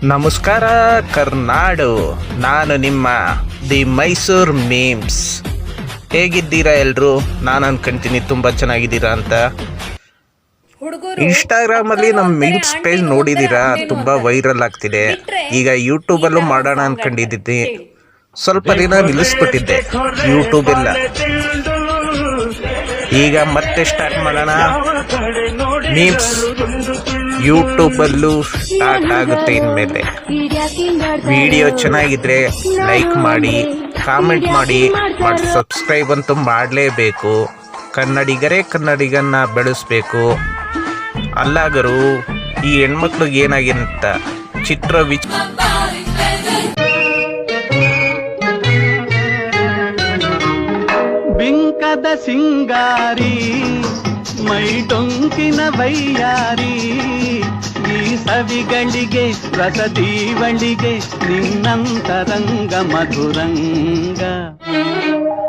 ನಮಸ್ಕಾರ ಕರ್ನಾಡು, ನಾನು ನಿಮ್ಮ ದಿ ಮೈಸೂರ್ ಮೀಮ್ಸ್. ಹೇಗಿದ್ದೀರಾ ಎಲ್ರು? ನಾನು ಅನ್ಕೊಂತೀನಿ ತುಂಬ ಚೆನ್ನಾಗಿದ್ದೀರಾ ಅಂತ. ಇನ್ಸ್ಟಾಗ್ರಾಮಲ್ಲಿ ನಮ್ಮ ಮೀಮ್ಸ್ ಪೇಜ್ ನೋಡಿದ್ದೀರಾ, ತುಂಬ ವೈರಲ್ ಆಗ್ತಿದೆ. ಈಗ ಯೂಟ್ಯೂಬಲ್ಲೂ ಮಾಡೋಣ ಅನ್ಕೊಂಡಿದ್ದೀನಿ. ಸ್ವಲ್ಪ ದಿನ ನಿಲ್ಲಿಸ್ಬಿಟ್ಟಿದ್ದೆ ಯೂಟ್ಯೂಬ್ ಎಲ್ಲ. ಈಗ ಮತ್ತೆ ಸ್ಟಾರ್ಟ್ ಮಾಡೋಣ. ಮೀಮ್ಸ್ ಯೂಟ್ಯೂಬಲ್ಲೂ ಸ್ಟಾರ್ಟ್ ಆಗುತ್ತೆ ಇನ್ಮೇಲೆ. ವಿಡಿಯೋ ಚೆನ್ನಾಗಿದ್ರೆ ಲೈಕ್ ಮಾಡಿ, ಕಾಮೆಂಟ್ ಮಾಡಿ, ಸಬ್ಸ್ಕ್ರೈಬ್ ಅಂತೂ ಮಾಡಲೇಬೇಕು. ಕನ್ನಡಿಗನ್ನ ಬೆಳೆಸ್ಬೇಕು. ಅಲ್ಲಾಗರು ಈ ಹೆಣ್ಮಕ್ಳಿಗೆ ಏನಾಗಿಂತ ಬಿಂಕದ ಸಿಂಗಾರಿ ಮೈ ಟೊಂಕಿನ ವೈಯಾರಿ, ಈ ಸವಿಗಳಿಗೆ ರಸದೀವಳಿಗೆ ನಿನ್ನಂತರಂಗ ಮಧುರಂಗ.